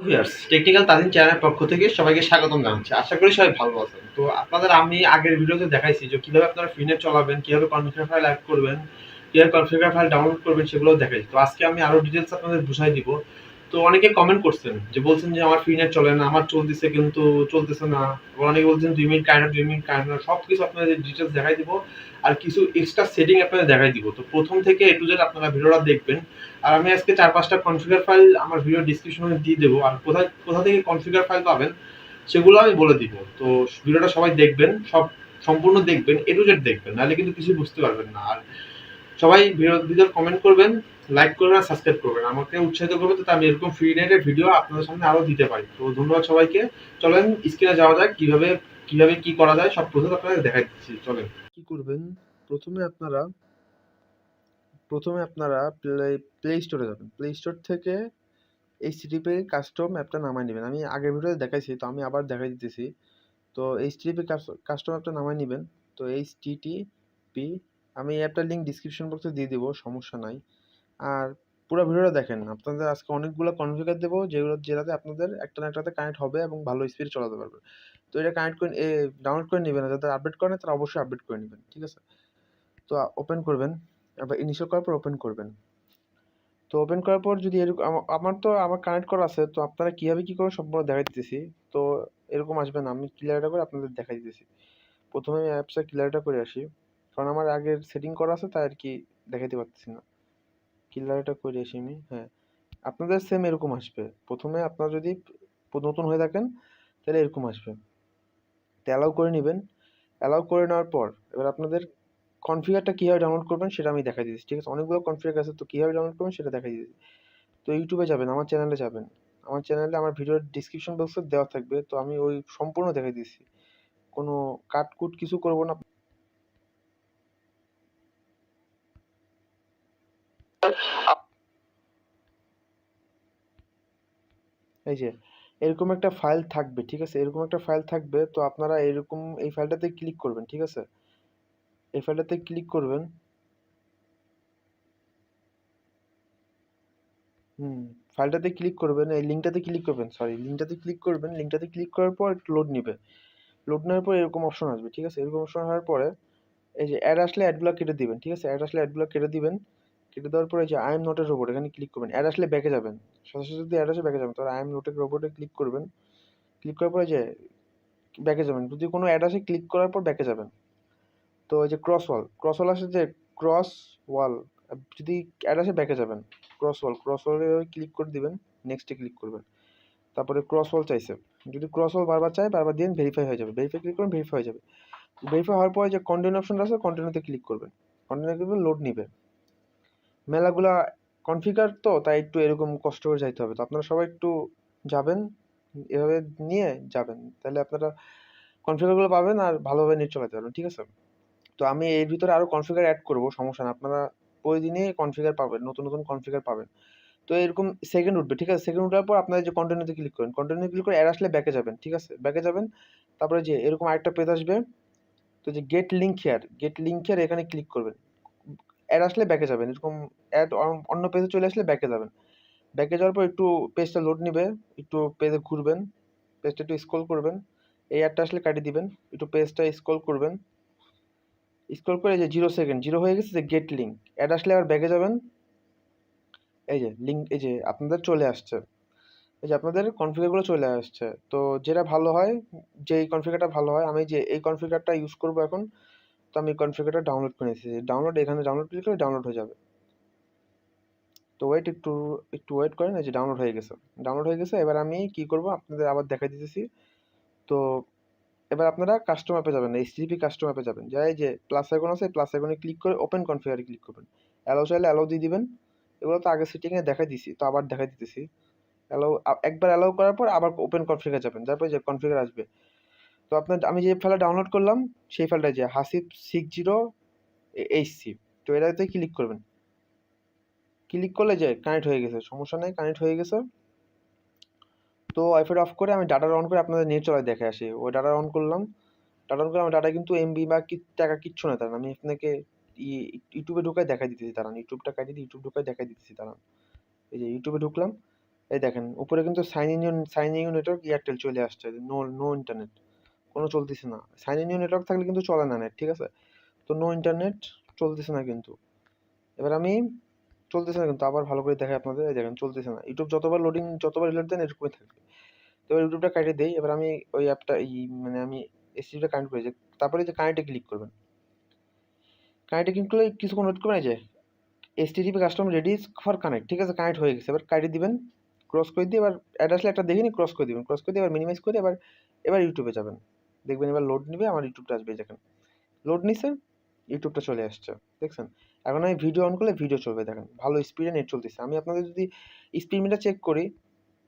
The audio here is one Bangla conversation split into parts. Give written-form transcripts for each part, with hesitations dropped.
ভিউয়ার্স টেকনিক্যাল তাজিন চ্যানেলের পক্ষ থেকে সবাইকে স্বাগতম জানাচ্ছি। আশা করি সবাই ভালো আছেন। তো আপনাদের আমি আগের ভিডিওতে দেখাইছি যে কিভাবে আপনারা ফ্রিনেট চালাবেন, কিভাবে কনফিগার ফাইল অ্যাড করবেন, কিভাবে কনফিগার ফাইল ডাউনলোড করবেন সেগুলোও দেখাইছি। তো আজকে আমি আরো ডিটেইলস আপনাদের বুঝাই দিব। তো অনেকে কমেন্ট করছেন যে বলছেন যে আমার ফ্রিনেট চলে না, আমার চলতেছে কিন্তু চলতেছে না। আবার অনেকে বলছেন 2 মিনিট কারেন্ট 2 মিনিট কারেন্ট না। সবকিছু আপনাদের ডিটেইলস দেখাই দিব। আর কিছু এক্সট্রা সেটিং আপনাদের দেখাই দিব। তো প্রথম থেকে এ টু জেড আপনারা ভিডিওটা দেখবেন। আর আমি আজকে 4-5টা কনফিগার ফাইল আমার ভিডিও ডেসক্রিপশনে দিয়ে দেবো। আর কোথা থেকে কনফিগার ফাইল পাবেন সেগুলো আমি বলে দিব। তো ভিডিওটা সবাই দেখবেন, সম্পূর্ণ দেখবেন, এ টু জেড দেখবেন, নাহলে কিন্তু কিছু বুঝতে পারবেন না। আর সবাই ভিডিও কমেন্ট করবেন, লাইক করবেন আর সাবস্ক্রাইব করবেন, আমাকে উৎসাহিত করবে যাতে আমি এরকম ফ্রি নেটের ভিডিও আপনাদের সামনে আরো দিতে পারি। তো ধন্যবাদ সবাইকে। চলেন স্ক্রিনে যাওয়া যাক, কিভাবে কিভাবে কি করা যায় সব প্রসেস আপনাদের দেখাই দিচ্ছি। চলেন কি করবেন। প্রথমে আপনারা প্লে স্টোরে যাবেন। প্লে স্টোর থেকে এইচটিটিপি কাস্টম অ্যাপটা নামায় নেবেন। আমি আগের ভিডিওতে দেখাইছি, তো আমি আবার দেখাই দিতেছি। তো এইচটিটিপি কাস্টম অ্যাপটা নামায় নেবেন। তো এইচটিটিপি আমি এই অ্যাপটার লিঙ্ক ডিসক্রিপশন বক্সে দিয়ে দিব, সমস্যা নাই। আর পুরো ভিডিওটা দেখেন, আপনাদের আজকে অনেকগুলো কনফিগার দেবো যেটাতে আপনাদের একটা না একটাতে কানেক্ট হবে এবং ভালো স্পিড চালাতে পারবে। তো এটা কানেক্ট করে ডাউনলোড করে নেবেন, যাদের আপডেট করেন তারা অবশ্যই আপডেট করে নেবেন, ঠিক আছে। তো ওপেন করবেন, আবার ইনিশিয়াল করার পর ওপেন করবেন। তো ওপেন করার পর যদি এরকম আমার কানেক্ট করা আছে, তো আপনারা কীভাবে কী করবেন সম্পূর্ণ দেখাই দিতেছি। তো এরকম আসবে না, আমি ক্লিয়ারটা করে আপনাদের দেখাই দিতেছি। প্রথমে আমি অ্যাপসটা ক্লিয়ারটা করে আসি, কারণ আমার আগের সেটিং করা আছে তাই আর কি দেখাইতে পারতেছি না। ক্লিয়ারটা করে আসি আমি। হ্যাঁ, আপনাদের সেম এরকম আসবে। প্রথমে আপনারা যদি নতুন হয়ে থাকেন তাহলে এরকম আসবে। তো অ্যালাউ করে নেবেন। অ্যালাউ করে নেওয়ার পর এবার আপনাদের কনফিগারটা কীভাবে ডাউনলোড করবেন সেটা আমি দেখাই দিচ্ছি, ঠিক আছে। অনেকগুলো কনফিগার আছে, তো কীভাবে ডাউনলোড করবেন সেটা দেখাই দিচ্ছি। তো ইউটিউবে যাবেন, আমার চ্যানেলে যাবেন। আমার চ্যানেলে আমার ভিডিওর ডিসক্রিপশন বক্সে দেওয়া থাকবে, তো আমি ওই সম্পূর্ণ দেখাই দিচ্ছি, কোনো কাটকুট কিছু করব না। এই যে এরকম একটা ফাইল থাকবে, ঠিক আছে, এরকম একটা ফাইল থাকবে। তো আপনারা এরকম এই ফাইলটাতে ক্লিক করবেন, ঠিক আছে। এই ফাইলটাতে ক্লিক করবেন। ফাইলটাতে ক্লিক করবেন, এই লিঙ্কটাতে ক্লিক করবেন, সরি লিঙ্কটাতে ক্লিক করবেন। লিঙ্কটাতে ক্লিক করার পর একটু লোড নিবে। লোড নেওয়ার পর এরকম অপশন আসবে, ঠিক আছে। এরকম অপশন হওয়ার পরে এই যে অ্যাড আসলে অ্যাডগুলো কেটে দিবেন, ঠিক আছে। অ্যাড আসলে অ্যাডগুলো কেটে দিবেন। কেটে দেওয়ার পরে যে I am not A robot এখানে ক্লিক করবেন। অ্যাড আসলে ব্যাকে যাবেন, সাথে সাথে যদি অ্যাড আসে ব্যাকে যাবেন। তো আই এম নট এ রোবটে ক্লিক করবেন। ক্লিক করার পরে যে ব্যাকে যাবেন, যদি কোনো অ্যাড আসে ক্লিক করার পর ব্যাকে যাবেন। তো এই যে ক্রস ওয়াল আসে, যে ক্রস ওয়াল যদি অ্যাড আসে ব্যাকে যাবেন। ক্রস ওয়ালে ক্লিক করে দিবেন, নেক্সটে ক্লিক করবেন। তারপরে ক্রস ওয়াল চাইছে, যদি ক্রস ওয়াল বারবার চাই বারবার দিন, ভেরিফাই হয়ে যাবে। ভেরিফাই ক্লিক করবেন, ভেরিফাই হয়ে যাবে। ভেরিফাই হওয়ার পরে যে কন্টিনিউ অপশন আছে, কন্টিনিউতে ক্লিক করবেন। কন্টিনিউ করবেন, লোড নিবে। মেলাগুলা কনফিগার তো তাই একটু এরকম কষ্ট করে যাইতে হবে। তো আপনারা সবাই একটু যাবেন, এভাবে নিয়ে যাবেন, তাহলে আপনারা কনফিগারগুলো পাবেন আর ভালোভাবে নেট চালাতে পারবেন, ঠিক আছে। তো আমি এর ভিতরে আরো কনফিগার অ্যাড করব, সমস্যা না। আপনারা প্রতিদিনই কনফিগার পাবেন, নতুন নতুন কনফিগার পাবেন। তো এরকম সেকেন্ড উঠবে, ঠিক আছে। সেকেন্ড উঠার পর আপনারা যে কন্টিনিউতে ক্লিক করেন, কন্টিনিউ ক্লিক করে অ্যাড আসলে ব্যাকে যাবেন, ঠিক আছে। ব্যাকে যাবেন, তারপরে যে এরকম আরেকটা পেজ আসবে। তো যে গেট লিঙ্ক হিয়ার এখানে ক্লিক করবেন। অ্যাড আসলে ব্যাকে যাবেন, এরকম অ্যাড অন্য পেজে চলে আসলে ব্যাকে যাবেন। ব্যাকে যাওয়ার পর একটু পেজটা লোড নিবে, একটু পেজে ঘুরবেন, পেজটা একটু স্ক্রল করবেন। এই অ্যাডটা আসলে কাটিয়ে দিবেন, একটু পেজটা স্ক্রল করবেন। স্ক্রল করে যে 0 সেকেন্ড 0 হয়ে গেছে, যে গেট লিঙ্ক অ্যাড আসলে আবার ব্যাকে যাবেন। এই যে লিঙ্ক, এই যে আপনাদের চলে আসছে, এই যে আপনাদের কনফিগারগুলো চলে আসছে। তো যেটা ভালো হয়, যেই কনফিগারটা ভালো হয়, আমি যে এই কনফিগারটা ইউজ করব এখন। তো আমি কনফিগারটা ডাউনলোড করে নিয়েছি, ডাউনলোড এখানে ডাউনলোড ক্লিক করে ডাউনলোড হয়ে যাবে। তো একটু ওয়েট করেন, এই যে ডাউনলোড হয়ে গেছে। ডাউনলোড হয়ে গেছে, এবার আমি কি করব আপনাদের আবার দেখাই দিতেছি। তো এবার আপনারা কাস্টম অ্যাপে যাবেন, এইচটিটিপি কাস্টম অ্যাপে যাবেন, যাই যে প্লাস আইকন আছে, প্লাস আইকনে ক্লিক করে ওপেন কনফিগারে ক্লিক করবেন। অ্যালাউ চাইলে অ্যালাউ দিয়ে দিবেন। এগুলো তো আগে সেটিংয়ে দেখাই দিছি, তো আবার দেখাই দিতেছি। একবার অ্যালাউ করার পর আবার ওপেন কনফিগার যাবেন, তারপর যে কনফিগার আসবে। তো আমি যে ফাইলটা ডাউনলোড করলাম সেই ফাইলটা যে হাসিব 60HC, তো এটাতে ক্লিক করবেন। ক্লিক করলে যে কানেক্ট হয়ে গেছে, সমস্যা নেই, কানেক্ট হয়ে গেছে। তো ওয়াইফাই অফ করে আমি ডাটা অন করে আপনাদের নেট চলায় দেখে আসি। ওই ডাটা অন করলাম, ডাটা অন করে আমার ডাটা কিন্তু এমবি বা টাকা কিচ্ছু না, দাঁড়ান আমি আপনাকে ইউটিউবে ঢুকাই দেখাই দিতেছি, দাঁড়ান ইউটিউবটা কাটিয়ে দিয়ে ইউটিউব ঢুকাই দেখাই দিতেছি, দাঁড়ান। এই যে ইউটিউবে ঢুকলাম, এই দেখেন উপরে কিন্তু সাইন ইন নেটওয়ার্ক এয়ারটেল চলে আসছে, নো ইন্টারনেট, কোনো চলতেছে না। সাইন ইন নেটওয়ার্ক থাকলে কিন্তু চলে না নেট, ঠিক আছে? তো নো ইন্টারনেট চলতেছে না কিন্তু। এবার আমি চলতেছে না কিন্তু, আবার ভালো করে দেখাই আপনাদের, এই দেখেন চলতেছে না। ইউটিউব যতবার রিলোড দেন এরকমই থাকবে। তো এবার ইউটিউবটা কাটিয়ে দেই। এবার আমি ওই অ্যাপটা মানে আমি এসটিডিটা কানেক্ট করেছি, তারপরে যে কানেক্টে ক্লিক করবেন। কানেক্টে ক্লিক করলে কিছুক্ষণ ওয়েট করবেন, এই যে HTTP customer ready for connect, ঠিক আছে? কানেক্ট হয়ে গেছে। এবার কাটিয়ে দিবেন, ক্রস করে দিয়ে এবার অ্যাড আসলে একটা দেখে নিই, ক্রস করে দিবেন। ক্রস করে দিয়ে এবার মিনিমাইজ করে এবার ইউটিউবে যাবেন। দেখবেন এবার লোড নিবে, আমার ইউটিউবটা আসবে, এই দেখেন লোড নিছে, ইউটিউবটা চলে আসছে, দেখছেন? এখন আমি ভিডিও অন করলে ভিডিও চলবে, দেখেন ভালো স্পিডে নেট চলতেছে। আমি আপনাদের যদি স্পিড মিটার চেক করি,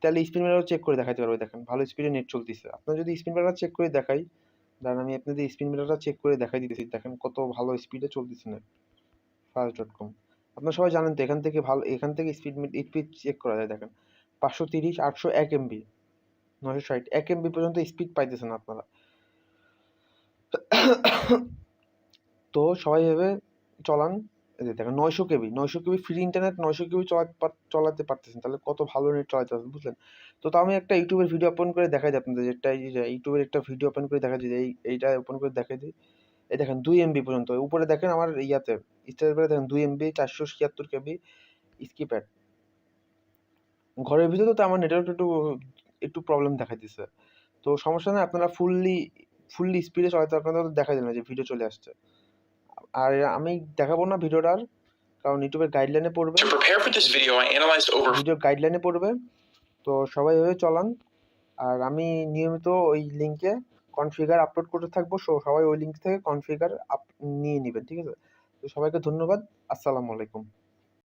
তাহলে স্পিড মিটারও চেক করে দেখাতে পারবো, দেখেন ভালো স্পিডে নেট চলতেছে। আপনার যদি স্পিড মিটারটা চেক করে দেখাই, দাঁড়ান আমি আপনাদের স্পিড মিটারটা চেক করে দেখাই দিতেছি, দেখেন কত ভালো স্পিডে চলতেছে নেট ফাস্ট.com। আপনারা সবাই জানেন তো, এখান থেকে স্পিড চেক করা যায়, দেখেন 530, 800, 1 এমবি, 960, 1 এমবি পর্যন্ত স্পিড পাইতেছেন আপনারা। তো সবাই এভাবে চলান। এই যে দেখেন 900 কেবি ফ্রি ইন্টারনেট, 900 কেবি চালাতে পারতেছেন, তাহলে কত ভালো নেট চালাতে পারছেন, বুঝলেন? তো আমি একটা ইউটিউবের ভিডিও ওপেন করে দেখাই দিই আপনাদের, যেটা এই যে ইউটিউবের একটা ভিডিও ওপেন করে দেখাই দিই, এইটা ওপেন করে দেখাই দিই। এই দেখেন 2 এমবি পর্যন্ত উপরে দেখেন আমার ইয়াতে স্ট্যাটাস দেখেন 2 এমবি 476 কেবি স্কিপ অ্যাড। ঘরের ভিতরে তো আমার নেটওয়ার্ক একটু প্রবলেম দেখাইতেছে। তো সমস্যা নাই, আপনারা ফুললি স্পিডে চালাতে, আপনাদের দেখা যায় না যে ভিডিও চলে আসছে। আর আমি দেখাবো না ভিডিওটা আর, কারণ ইউটিউবের গাইডলাইনে পড়বে, ভিডিও গাইডলাইনে পড়বে। তো সবাই এভাবে চলান। আর আমি নিয়মিত ওই লিঙ্কে কনফিগার আপলোড করতে থাকবো, সবাই ওই লিঙ্ক থেকে কনফিগার নিয়ে নেবেন, ঠিক আছে? তো সবাইকে ধন্যবাদ, আসসালামু আলাইকুম।